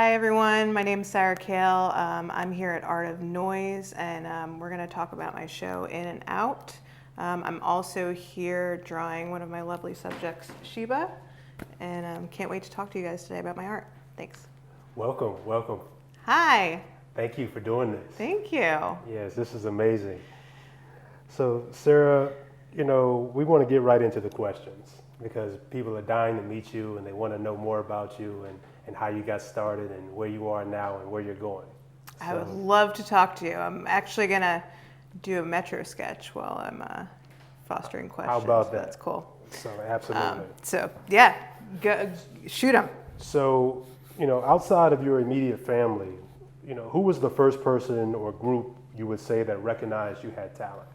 Hi everyone, my name is Sarah Kahle. I'm here at Art of Noize, and we're going to talk about my show In and Out. I'm also here drawing one of my lovely subjects, Sheba, and can't wait to talk to you guys today about my art. Thanks. Welcome, welcome. Hi. Thank you for doing this. Thank you. Yes, this is amazing. So Sarah, we want to get right into the questions because people are dying to meet you and they want to know more about you and how you got started and where you are now and where you're going. I would love to talk to you. I'm actually going to do a Metro sketch while I'm fostering questions. How about that? That's cool. So absolutely. Go, shoot them. So, outside of your immediate family, who was the first person or group you would say that recognized you had talent?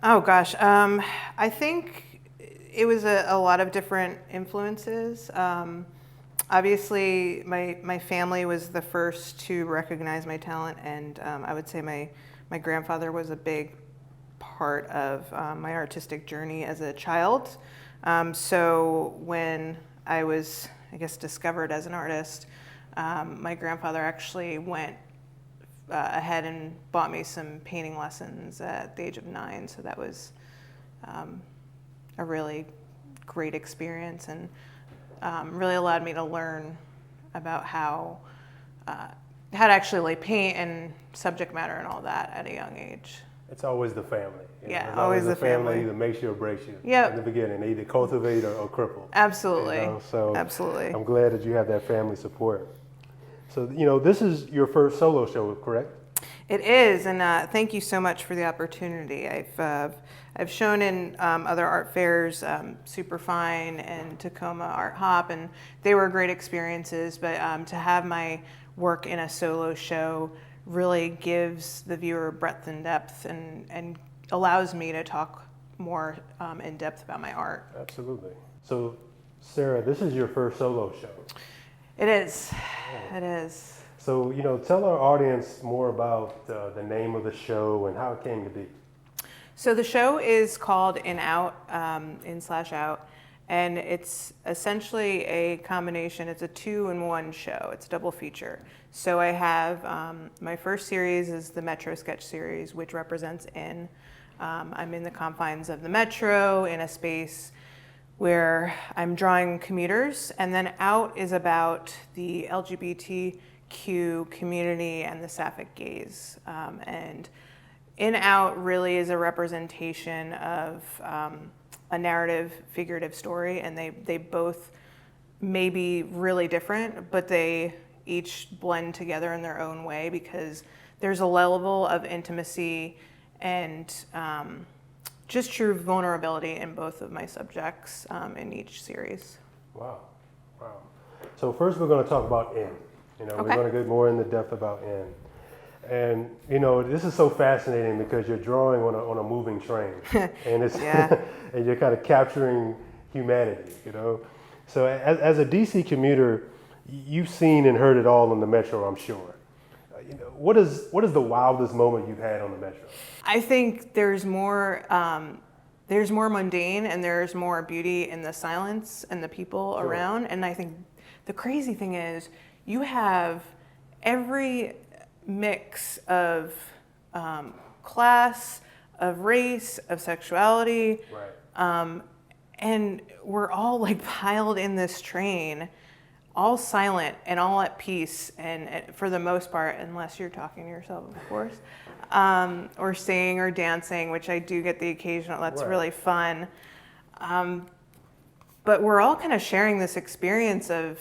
Oh gosh, I think it was a lot of different influences. Obviously, my family was the first to recognize my talent, and I would say my grandfather was a big part of my artistic journey as a child. So when I was, discovered as an artist, my grandfather actually went ahead and bought me some painting lessons at the age of 9. So that was a really great experience and really allowed me to learn about how to actually paint and subject matter and all that at a young age. It's always the family. Yeah, It's always the family. Either makes you or breaks you Yep. in the beginning. They either cultivate or cripple. Absolutely. So Absolutely. I'm glad that you have that family support. So, this is your first solo show, correct? It is, and thank you so much for the opportunity. I've shown in other art fairs, Superfine and Tacoma Art Hop, and they were great experiences. But to have my work in a solo show really gives the viewer breadth and depth, and allows me to talk more in depth about my art. Absolutely. So, Sarah, this is your first solo show. It is. It is. So, tell our audience more about the name of the show and how it came to be. So the show is called In Out, In/Out, and it's essentially a combination. It's a 2-in-1 show. It's a double feature. So I have my first series is the Metro sketch series, which represents In. I'm in the confines of the Metro in a space where I'm drawing commuters, and then Out is about the LGBTQ community and the sapphic gaze. And In Out really is a representation of a narrative, figurative story, and they both may be really different, but they each blend together in their own way because there's a level of intimacy and just true vulnerability in both of my subjects in each series. Wow. So first we're going to talk about In. Okay. We're going to get more into depth about In. And this is so fascinating because you're drawing on a moving train, and it's and you're kind of capturing humanity. So as a DC commuter, you've seen and heard it all on the Metro, I'm sure. What is the wildest moment you've had on the Metro? I think there's more mundane and there's more beauty in the silence and the people around. And I think the crazy thing is you have every mix of class, of race, of sexuality, Right. and we're all piled in this train, all silent and all at peace, and for the most part, unless you're talking to yourself, of course, or singing or dancing, which I do get the occasional. That's Right. really fun. But we're all kind of sharing this experience of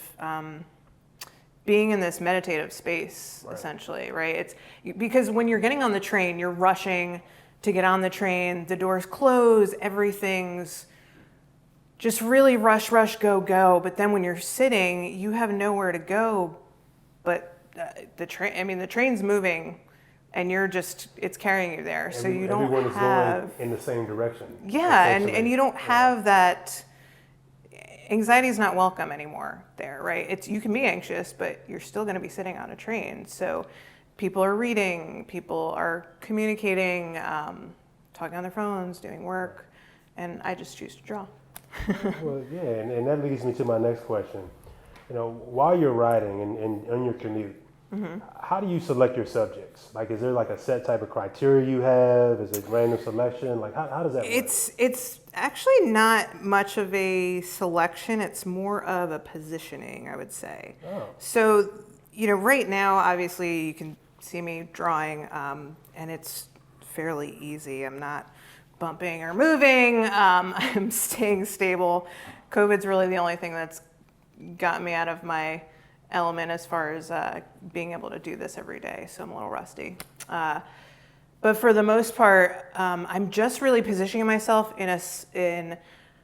being in this meditative space, Right. essentially, right? It's because when you're getting on the train, you're rushing to get on the train. The doors close, everything's just really rush, go. But then when you're sitting, you have nowhere to go. But the train's moving, and it's carrying you there. So you don't Everyone have is going in the same direction. Yeah, and you don't have that. Anxiety is not welcome anymore there, right? You can be anxious, but you're still going to be sitting on a train. So people are reading, people are communicating, talking on their phones, doing work, and I just choose to draw. Well, yeah, and that leads me to my next question. while you're riding and on your commute, how do you select your subjects? Like, is there like a set type of criteria you have? Is it random selection? Like, how does that work? It's actually not much of a selection. It's more of a positioning, I would say. Oh. So, right now, obviously, you can see me drawing, and it's fairly easy. I'm not bumping or moving. I'm staying stable. COVID's really the only thing that's gotten me out of my element as far as being able to do this every day, so I'm a little rusty. But for the most part, I'm just really positioning myself in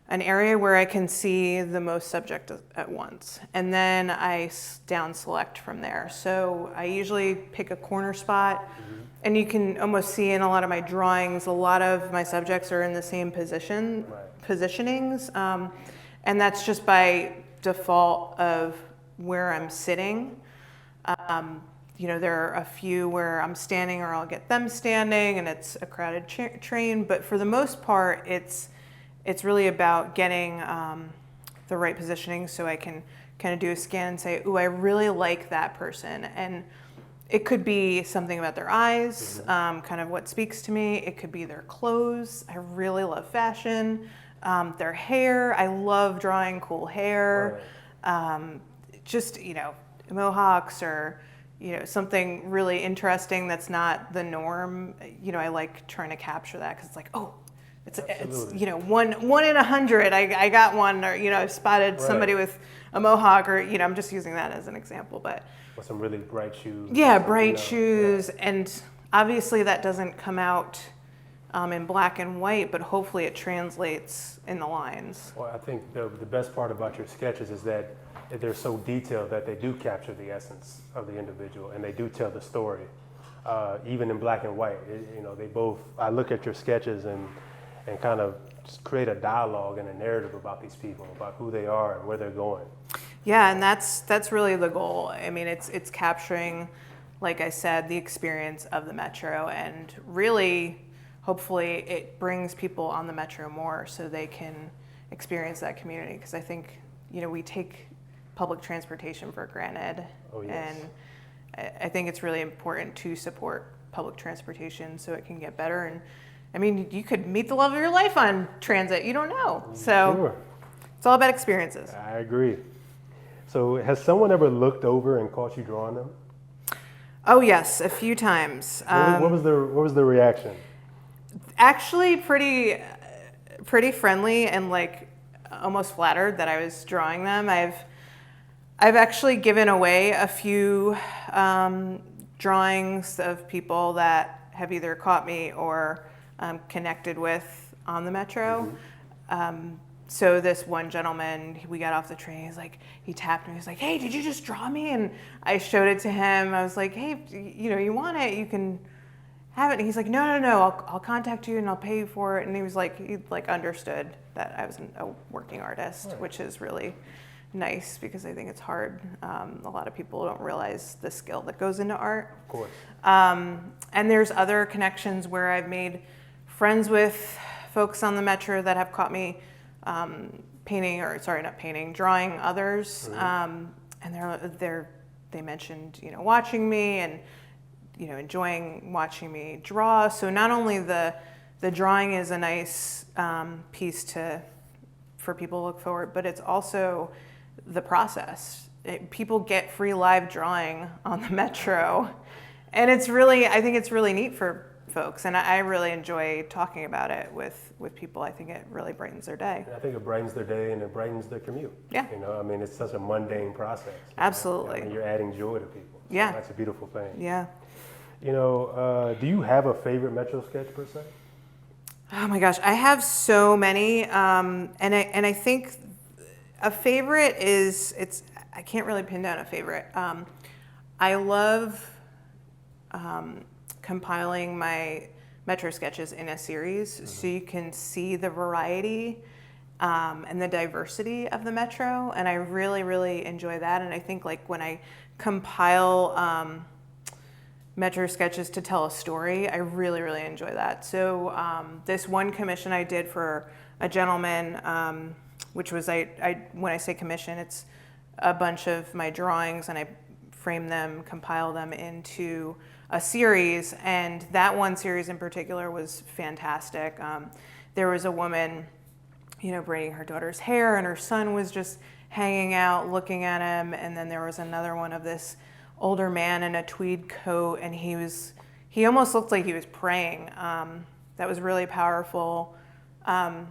an area where I can see the most subject at once, and then I down select from there. So I usually pick a corner spot, and you can almost see in a lot of my drawings, a lot of my subjects are in the same positionings, and that's just by default of where I'm sitting. There are a few where I'm standing or I'll get them standing and it's a crowded train, but for the most part, it's really about getting the right positioning so I can kind of do a scan and say, ooh, I really like that person. And it could be something about their eyes, kind of what speaks to me. It could be their clothes. I really love fashion. Their hair. I love drawing cool hair. Right. Just, mohawks or, something really interesting that's not the norm. I like trying to capture that because it's like, oh, it's one in 100. I got one, or I spotted somebody with a mohawk, or I'm just using that as an example, but with some really bright shoes. Yeah, bright shoes, and obviously that doesn't come out in black and white, but hopefully it translates in the lines. Well, I think the best part about your sketches is that they're so detailed that they do capture the essence of the individual, and they do tell the story, even in black and white. They both. I look at your sketches and kind of just create a dialogue and a narrative about these people, about who they are and where they're going. Yeah, and that's really the goal. I mean, it's capturing, like I said, the experience of the Metro, and really, hopefully, it brings people on the Metro more so they can experience that community. Because I think, we take public transportation for granted. Oh, yes. And I think it's really important to support public transportation so it can get better. And I mean, you could meet the love of your life on transit. You don't know. So Sure. It's all about experiences. I agree. So has someone ever looked over and caught you drawing them? Oh yes, a few times. What was the reaction? Actually, pretty friendly and like almost flattered that I was drawing them. I've actually given away a few drawings of people that have either caught me or connected with on the Metro. So this one gentleman, we got off the train, he tapped me, he's like, hey, did you just draw me? And I showed it to him. I was like, hey, you want it, you can have it. And he's like, no, I'll contact you and I'll pay you for it. And he understood that I was a working artist, right, which is really nice because I think it's hard. A lot of people don't realize the skill that goes into art. Of course. And there's other connections where I've made friends with folks on the Metro that have caught me drawing others. And they mentioned, watching me and, enjoying watching me draw. So not only the drawing is a nice piece for people to look forward, but it's also the process. People get free live drawing on the Metro, and I think it's really neat for folks, and I really enjoy talking about it with people. I think it really brightens their day. I think it brightens their day and it brightens their commute. Yeah. It's such a mundane process. Absolutely. You're adding joy to people. So yeah. That's a beautiful thing. Yeah. Do you have a favorite Metro sketch per se? Oh my gosh, I have so many, and I think a favorite I can't really pin down a favorite. I love compiling my Metro sketches in a series, so you can see the variety and the diversity of the Metro, and I really, really enjoy that. And I think when I compile Metro sketches to tell a story, I really, really enjoy that. So this one commission I did for a gentleman, which was when I say commission, it's a bunch of my drawings and I frame them, compile them into a series. And that one series in particular was fantastic. There was a woman, braiding her daughter's hair, and her son was just hanging out looking at him. And then there was another one of this older man in a tweed coat, and he almost looked like he was praying. That was really powerful. I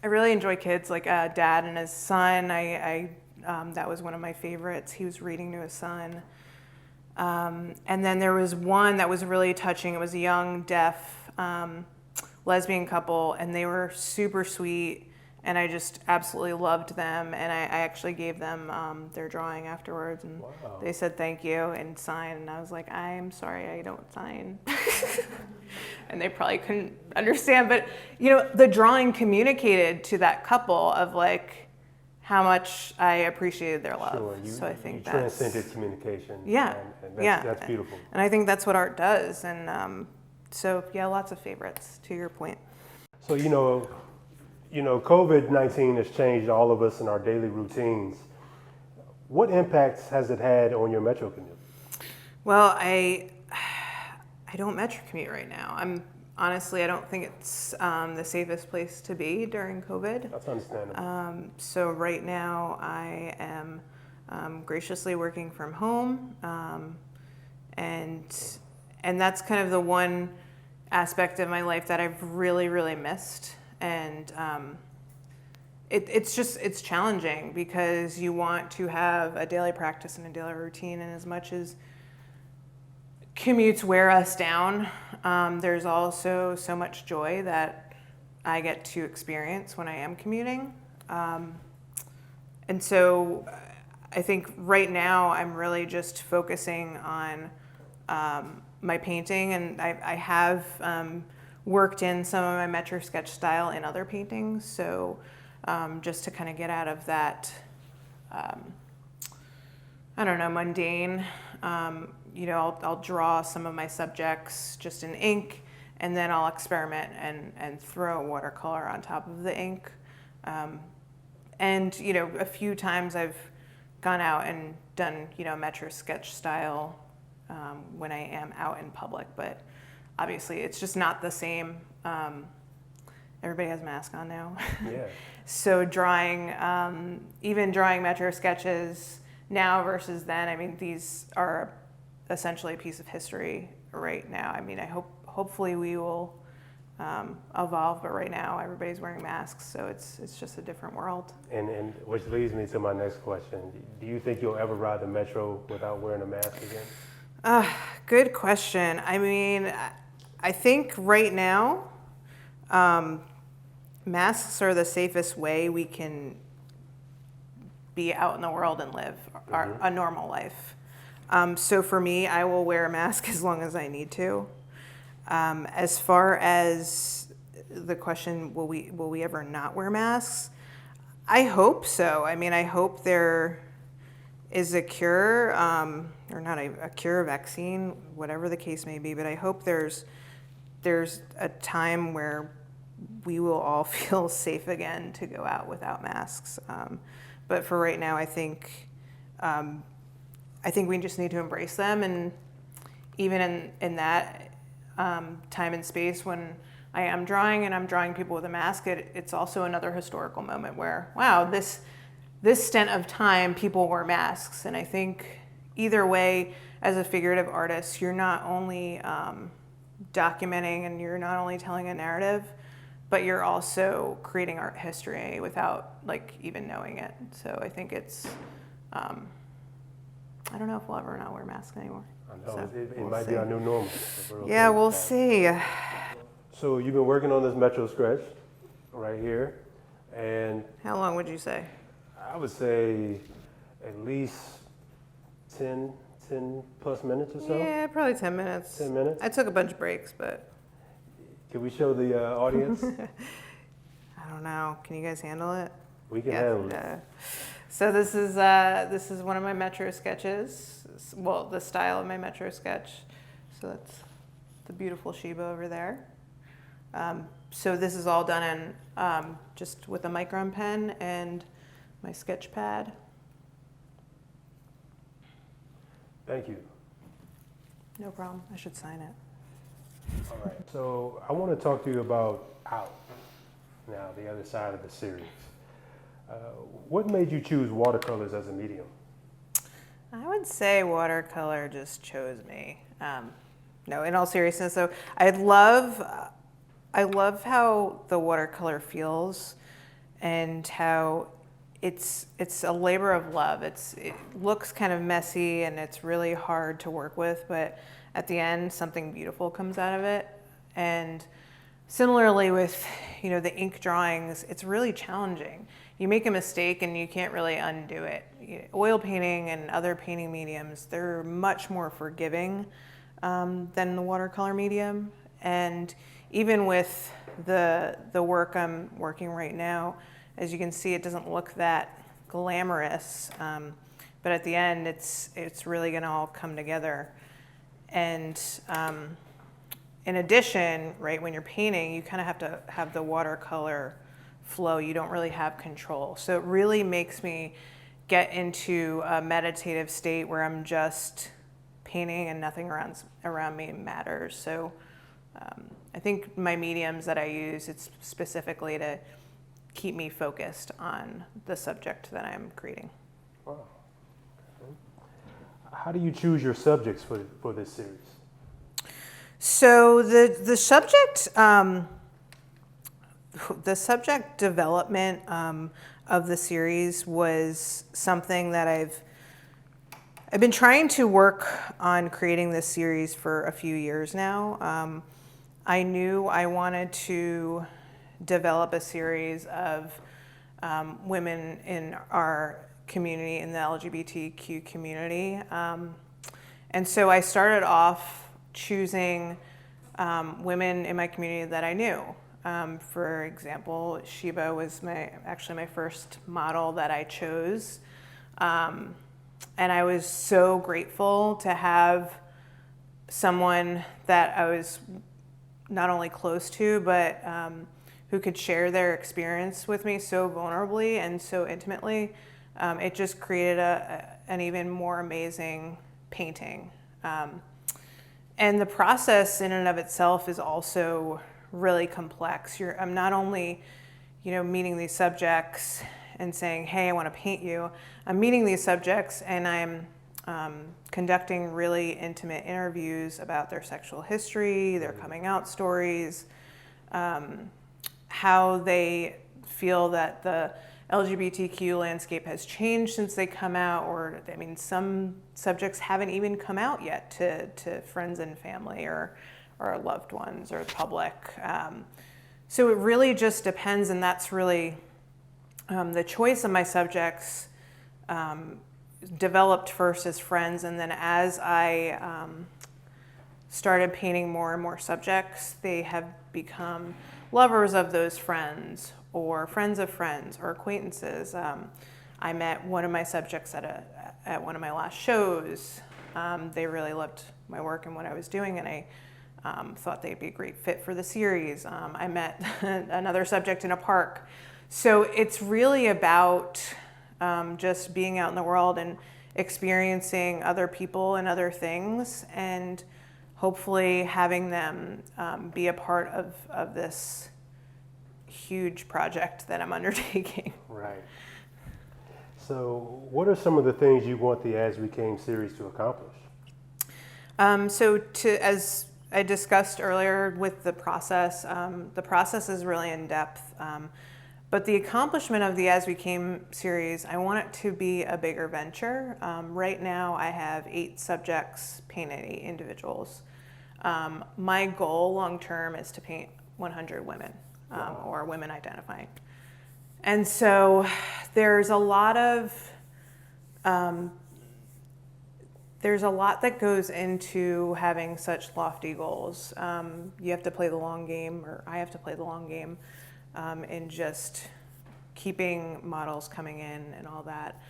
really enjoy kids, like a dad and his son. That was one of my favorites. He was reading to his son. And then there was one that was really touching. It was a young, deaf lesbian couple, and they were super sweet, and I just absolutely loved them. And I actually gave them their drawing afterwards, and Wow. they said thank you and signed, and I was like, I'm sorry, I don't sign. And they probably couldn't understand, but the drawing communicated to that couple of like how much I appreciated their love. Sure, So I think you transcended communication. Yeah, and yeah, that's beautiful. And I think that's what art does. And so yeah, lots of favorites. To your point. So COVID-19 has changed all of us in our daily routines. What impacts has it had on your metro commute? Well, I don't metro commute right now. I don't think it's the safest place to be during COVID. That's understandable. So right now I am graciously working from home, and that's kind of the one aspect of my life that I've really, really missed. And it's challenging because you want to have a daily practice and a daily routine, and as much as commutes wear us down, there's also so much joy that I get to experience when I am commuting. And so I think right now I'm really just focusing on my painting, and I have worked in some of my Metro sketch style in other paintings. So just to kind of get out of that, mundane. I'll draw some of my subjects just in ink, and then I'll experiment and throw watercolor on top of the ink. And a few times I've gone out and done Metro sketch style when I am out in public, but obviously it's just not the same. Everybody has masks on now. Yeah. So even drawing Metro sketches now versus then, I mean, these are essentially a piece of history right now. I mean, hopefully we will evolve, but right now everybody's wearing masks, so it's just a different world. And which leads me to my next question. Do you think you'll ever ride the metro without wearing a mask again? Good question. I mean, I think right now, masks are the safest way we can be out in the world and live a normal life. So for me, I will wear a mask as long as I need to. As far as the question, will we ever not wear masks? I hope so. I mean, I hope there is a cure, or not a cure, a vaccine, whatever the case may be, but I hope there's a time where we will all feel safe again to go out without masks. But for right now, I think we just need to embrace them. And even in that time and space when I am drawing and I'm drawing people with a mask, it's also another historical moment where, wow, this stint of time, people wore masks. And I think either way, as a figurative artist, you're not only documenting and you're not only telling a narrative, but you're also creating art history without even knowing it. So I think it's, I don't know if we'll ever not wear masks anymore. I know, So it we'll might see. be our new normal. Yeah, we'll see. So you've been working on this Metro sketch right here, and How long would you say? I would say at least 10 plus minutes or so. Yeah, probably 10 minutes. 10 minutes? I took a bunch of breaks, but Can we show the audience? I don't know. Can you guys handle it? We can handle it. Yeah. So this is one of my Metro sketches. Well, the style of my Metro sketch. So that's the beautiful Sheba over there. So this is all done in just with a micron pen and my sketch pad. Thank you. No problem. I should sign it. All right. So I want to talk to you about Out, now the other side of the series. What made you choose watercolors as a medium? I would say watercolor just chose me. No, in all seriousness, though, I love how the watercolor feels, and how it's a labor of love. It looks kind of messy and it's really hard to work with, but at the end, something beautiful comes out of it. And similarly with, the ink drawings, it's really challenging. You make a mistake and you can't really undo it. Oil painting and other painting mediums, they're much more forgiving than the watercolor medium. And even with the work I'm working right now, as you can see, it doesn't look that glamorous, but at the end, it's really gonna all come together. And in addition, right, when you're painting, you kind of have to have the watercolor flow. You don't really have control. So it really makes me get into a meditative state where I'm just painting and nothing around me matters. So I think my mediums that I use, it's specifically to keep me focused on the subject that I'm creating. Wow. Okay. How do you choose your subjects for this series? So the subject development of the series was something that I've been trying to work on creating this series for a few years now. I knew I wanted to develop a series of women in our community, in the LGBTQ community. And so I started off choosing women in my community that I knew. For example, Sheba was actually my first model that I chose. And I was so grateful to have someone that I was not only close to, but who could share their experience with me so vulnerably and so intimately. It just created an even more amazing painting. And the process in and of itself is also really complex. I'm not only, meeting these subjects and saying, hey, I want to paint you. I'm meeting these subjects and I'm conducting really intimate interviews about their sexual history, their coming out stories, how they feel that the LGBTQ landscape has changed since they come out, or some subjects haven't even come out yet to friends and family or loved ones or the public. So it really just depends, and that's really the choice of my subjects developed first as friends, and then as I started painting more and more subjects, they have become lovers of those friends or friends of friends or acquaintances. I met one of my subjects at one of my last shows. They really loved my work and what I was doing, and I thought they'd be a great fit for the series. I met another subject in a park. So it's really about just being out in the world and experiencing other people and other things, and hopefully having them be a part of this huge project that I'm undertaking. Right. So what are some of the things you want the As We Came series to accomplish? As I discussed earlier with the process is really in depth. But the accomplishment of the As We Came series, I want it to be a bigger venture. Right now I have 8 subjects painted, 8 individuals. My goal long term is to paint 100 women. Or women identifying. And so there's a lot that goes into having such lofty goals. You have to play the long game, or I have to play the long game, in just keeping models coming in and all that,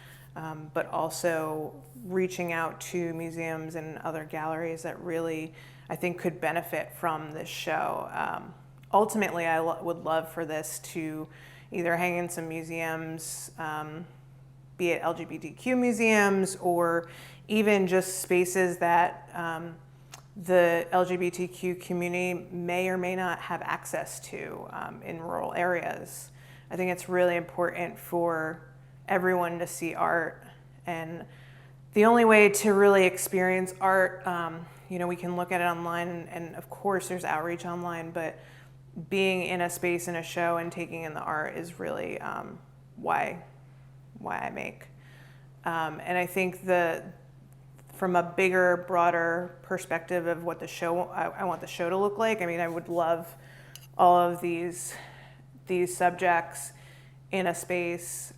but also reaching out to museums and other galleries that really, I think, could benefit from this show. Ultimately, I would love for this to either hang in some museums be it LGBTQ museums or even just spaces that the LGBTQ community may or may not have access to in rural areas. I think it's really important for everyone to see art, and the only way to really experience art, we can look at it online, and of course there's outreach online, but being in a space in a show and taking in the art is really why I make. And I think from a bigger, broader perspective of what the show, I want the show to look like. I mean, I would love all of these subjects in a space,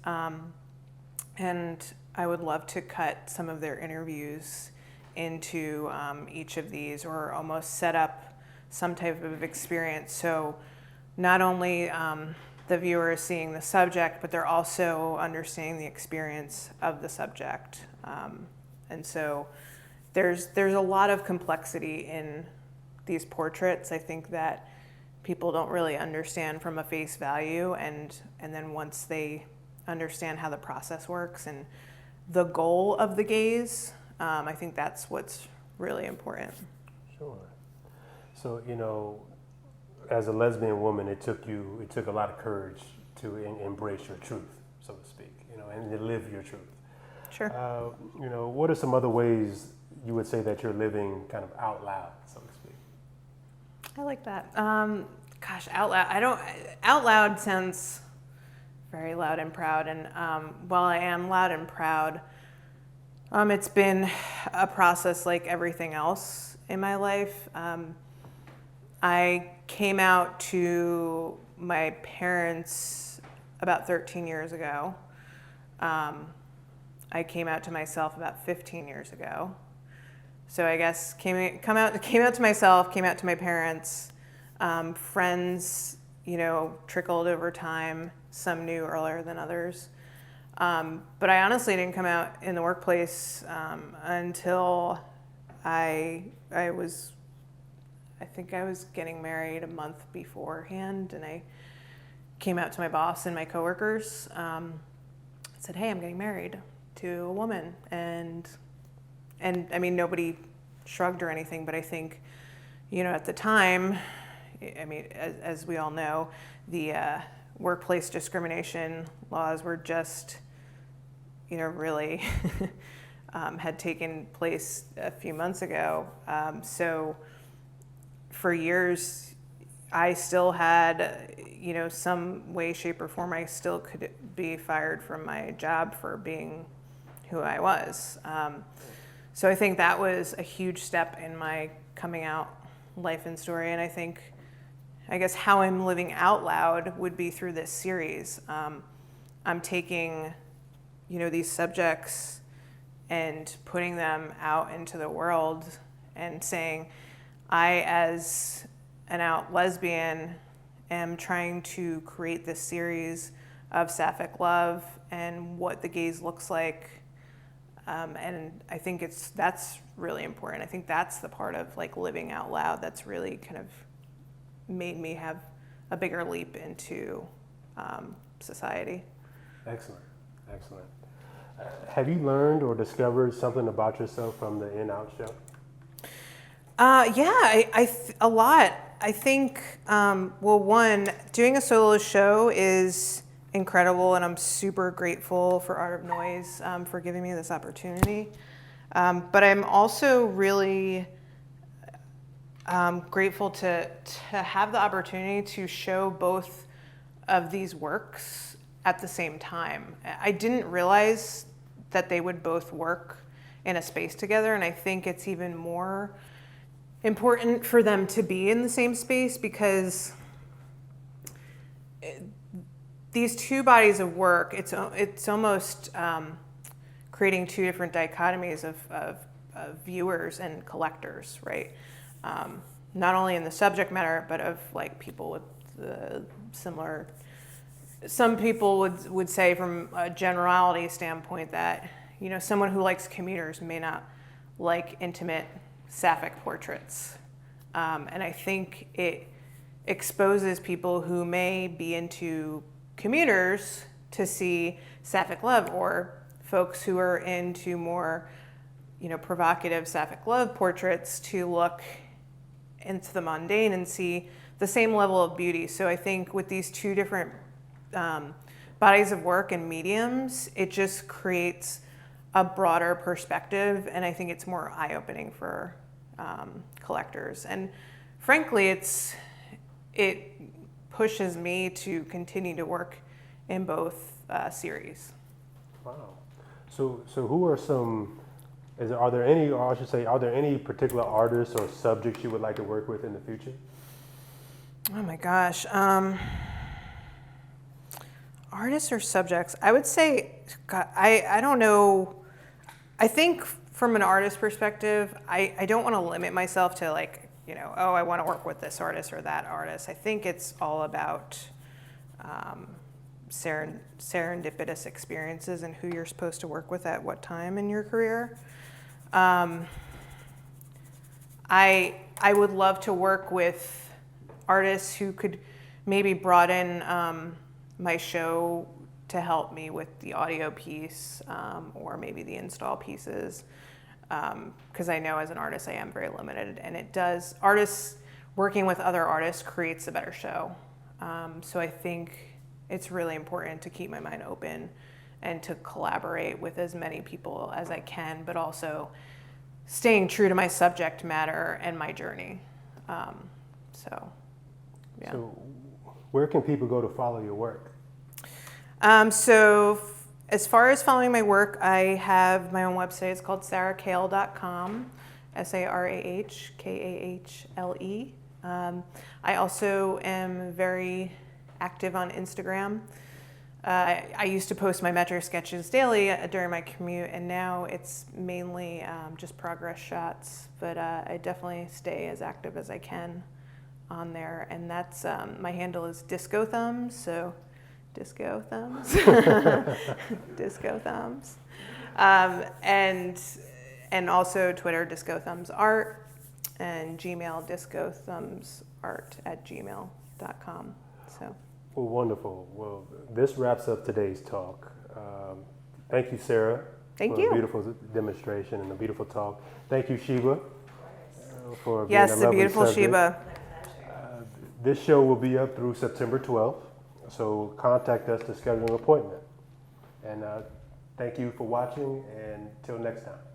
and I would love to cut some of their interviews into each of these, or almost set up some type of experience. So not only the viewer is seeing the subject, but they're also understanding the experience of the subject. And so there's a lot of complexity in these portraits. I think that people don't really understand from a face value, and then once they understand how the process works and the goal of the gaze, I think that's what's really important. Sure. So, as a lesbian woman, it took a lot of courage to embrace your truth, so to speak, and to live your truth. Sure. What are some other ways you would say that you're living kind of out loud, so to speak? I like that. Out loud. Out loud sounds very loud and proud. And while I am loud and proud, it's been a process like everything else in my life. I came out to my parents about 13 years ago. I came out to myself about 15 years ago. So I guess came out to myself, came out to my parents. Friends, trickled over time. Some knew earlier than others. But I honestly didn't come out in the workplace until I think I was getting married a month beforehand, and I came out to my boss and my coworkers. I said, "Hey, I'm getting married to a woman," and I mean, nobody shrugged or anything, but I think, at the time, I mean, as we all know, the workplace discrimination laws were just, really had taken place a few months ago. So for years, I still had, some way, shape, or form, I still could be fired from my job for being who I was. So I think that was a huge step in my coming out life and story. And I guess how I'm living out loud would be through this series. I'm taking, these subjects and putting them out into the world and saying, I, as an out lesbian, am trying to create this series of sapphic love and what the gaze looks like. And I think that's really important. I think that's the part of living out loud that's really kind of made me have a bigger leap into society. Excellent. Have you learned or discovered something about yourself from the In Out show? A lot. I think, one, doing a solo show is incredible, and I'm super grateful for Art of Noize for giving me this opportunity. But I'm also really grateful to have the opportunity to show both of these works at the same time. I didn't realize that they would both work in a space together, and I think it's even more important for them to be in the same space because these two bodies of work, it's almost creating two different dichotomies of viewers and collectors, right? Not only in the subject matter, but of people with similar. Some people would say, from a generality standpoint, that someone who likes commuters may not like intimate sapphic portraits, and I think it exposes people who may be into commuters to see sapphic love or folks who are into more, provocative sapphic love portraits to look into the mundane and see the same level of beauty. So I think with these two different bodies of work and mediums, it just creates a broader perspective, and I think it's more eye-opening for collectors. And frankly, it pushes me to continue to work in both series. Wow. So who are some? Are there any, or I should say, are there any particular artists or subjects you would like to work with in the future? Oh my gosh. Artists or subjects? I would say, God, I don't know. I think from an artist perspective, I don't want to limit myself to I want to work with this artist or that artist. I think it's all about serendipitous experiences and who you're supposed to work with at what time in your career. I would love to work with artists who could maybe broaden my show to help me with the audio piece or maybe the install pieces, because I know as an artist I am very limited, and working with other artists creates a better show. So I think it's really important to keep my mind open and to collaborate with as many people as I can, but also staying true to my subject matter and my journey. So where can people go to follow your work? So as far as following my work, I have my own website. It's called sarahkahle.com, SarahKahle. I also am very active on Instagram. I used to post my metro sketches daily during my commute, and now it's mainly just progress shots, but I definitely stay as active as I can on there, and that's my handle is Disco Thumbs, so Disco Thumbs, Disco Thumbs, and also Twitter Disco Thumbs Art, and Gmail discothumbsart@gmail.com. So. Well, wonderful. Well, this wraps up today's talk. Thank you, Sarah. Thank for you. A beautiful demonstration and a beautiful talk. Thank you, Sheba, for being Yes, a the lovely beautiful subject. Sheba. This show will be up through September 12th, so contact us to schedule an appointment. And thank you for watching, and till next time.